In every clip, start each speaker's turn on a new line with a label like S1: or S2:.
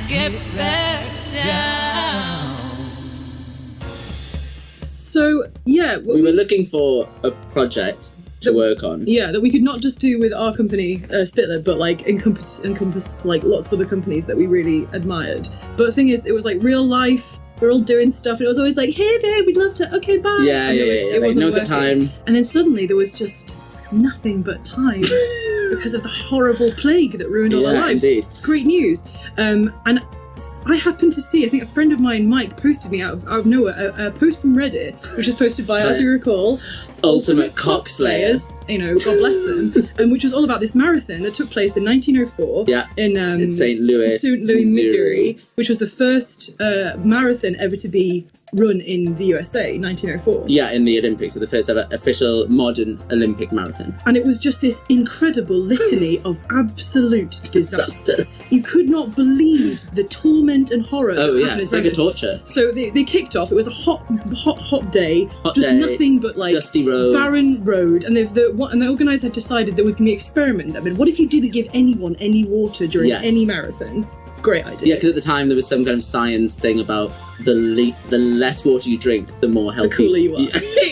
S1: get back down.
S2: So, yeah.
S3: We were looking for a project to work on.
S2: Yeah, that we could not just do with our company, Spitler, but like encompassed like lots of other companies that we really admired. But the thing is, it was like real life. We're all doing stuff, and it was always like, "Hey, babe, we'd love to." Okay, bye.
S3: Yeah.
S2: It wasn't
S3: No
S2: working.
S3: time.
S2: And then suddenly there was just nothing but time because of the horrible plague that ruined all our lives.
S3: Indeed.
S2: Great news. And I happened to see, I think a friend of mine, Mike, posted me out of nowhere a post from Reddit, which was posted by, as you recall,
S3: Ultimate Cockslayers.
S2: God bless them, which was all about this marathon that took place in 1904 in
S3: St. Louis,
S2: Missouri, which was the first marathon ever to be run in the USA, 1904.
S3: Yeah, in the Olympics, so the first ever official modern Olympic marathon.
S2: And it was just this incredible litany of absolute disasters. You could not believe the torment and horror.
S3: Oh yeah, it's like a torture.
S2: So they kicked off. It was a hot day.
S3: Just
S2: nothing but like
S3: dusty roads,
S2: barren road. And the organizer had decided there was going to be an experiment. I mean, what if you didn't give anyone any water during any marathon? Great idea.
S3: Yeah, because at the time there was some kind of science thing about the less water you drink, the more healthy.
S2: The cooler you are.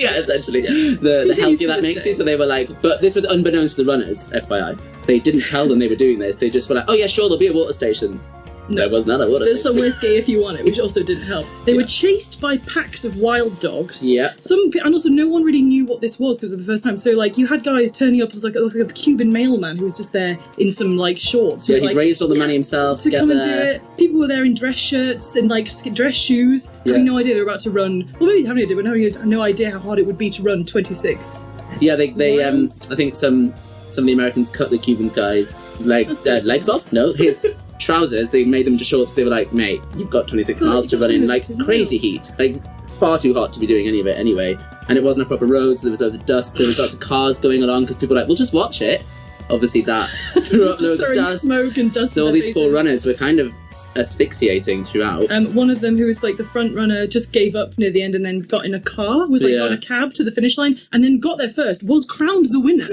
S3: Yeah, essentially. The healthier that makes you. So they were like, but this was unbeknownst to the runners, FYI. They didn't tell them they were doing this. They just were like, oh yeah, sure, there'll be a water station. No, it was not a water
S2: There's
S3: station.
S2: some whiskey if you want it, which also didn't help. They were chased by packs of wild dogs.
S3: Yeah.
S2: And also no one really knew what this was because it was the first time. So like you had guys turning up as like a Cuban mailman who was just there in some like shorts.
S3: Yeah, he raised all the money himself to get
S2: come
S3: there.
S2: and do it. People were there in dress shirts and like dress shoes, having no idea they were about to run. Well, maybe having an idea, but having no idea how hard it would be to run 26.
S3: Yeah, they I think some of the Americans cut the Cuban guys' legs off. No, his trousers. They made them to shorts because they were like, mate, you've got 26 miles to run in like crazy heat, like far too hot to be doing any of it anyway. And it wasn't a proper road, so there was loads of dust. There was lots of cars going along because people were like, we'll just watch it. Obviously, that threw up loads of dust.
S2: Smoke and dust.
S3: So all these poor runners were kind of asphyxiating throughout.
S2: One of them, who was like the front runner, just gave up near the end and then got in a car, got in a cab to the finish line, and then got there first, was crowned the winner,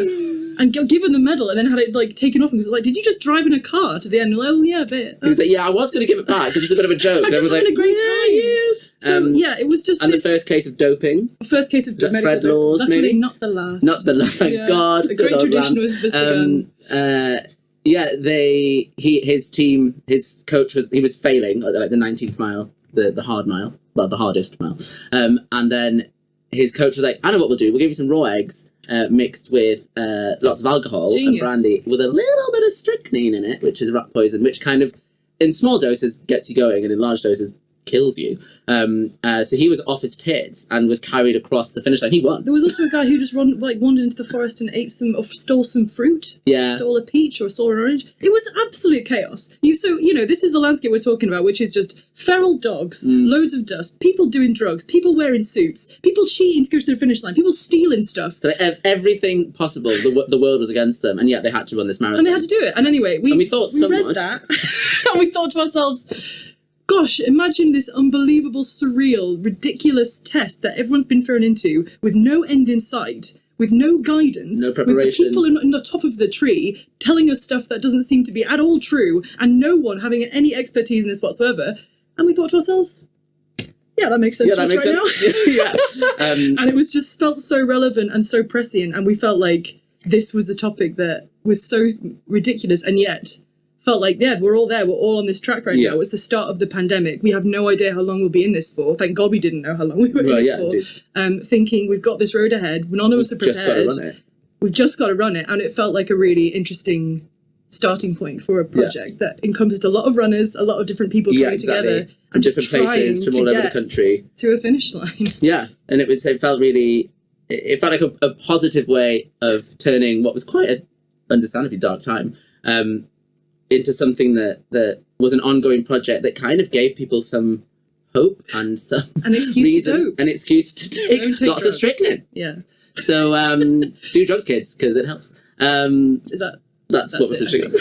S2: and given the medal, and then had it like taken off. And was like, "Did you just drive in a car to the end?" Like, oh yeah, a bit.
S3: He was like, "Yeah, I was going to give it back. It was just a bit of a joke."
S2: I just having a great time. So it was just.
S3: And the first case of doping.
S2: First case of medical
S3: Fred Laws,
S2: Luckily,
S3: maybe
S2: not the last.
S3: Not the last. Thank God.
S2: The great tradition was just begun.
S3: Yeah, his team, his coach was failing at like the 19th mile, the hard mile, well, the hardest mile. And then his coach was like, I know what we'll do. We'll give you some raw eggs mixed with lots of alcohol and brandy with a little bit of strychnine in it, which is rat poison, which kind of in small doses gets you going and in large doses kills you. So he was off his tits and was carried across the finish line. He won.
S2: There was also a guy who just wandered into the forest and stole some fruit.
S3: Yeah.
S2: Stole a peach or stole an orange. It was absolute chaos. This is the landscape we're talking about, which is just feral dogs, loads of dust, people doing drugs, people wearing suits, people cheating to go to the finish line, people stealing stuff.
S3: So everything possible, the world was against them, and yet they had to run this marathon.
S2: And they had to do it. And anyway, we read that, and we thought to ourselves, gosh, imagine this unbelievable, surreal, ridiculous test that everyone's been thrown into with no end in sight, with no guidance,
S3: no preparation,
S2: with people on the top of the tree telling us stuff that doesn't seem to be at all true, and no one having any expertise in this whatsoever. And we thought to ourselves, yeah, that makes sense to us right now. And it was just felt so relevant and so prescient, and we felt like this was a topic that was so ridiculous, and yet felt like, we're all there. We're all on this track right now. It's the start of the pandemic. We have no idea how long we'll be in this for. Thank God we didn't know how long we were in it for. Thinking we've got this road ahead. None of us are prepared. We've just got to run it. And it felt like a really interesting starting point for a project that encompassed a lot of runners, a lot of different people coming together.
S3: From different places from all over the country.
S2: To a finish line.
S3: Yeah. And it felt like a positive way of turning what was quite an understandably dark time into something that was an ongoing project that kind of gave people some hope and some
S2: an excuse to dope.
S3: An excuse to take lots
S2: drugs.
S3: of strychnine.
S2: Yeah.
S3: So do drugs, kids, because it helps.
S2: That's
S3: what we're finishing up.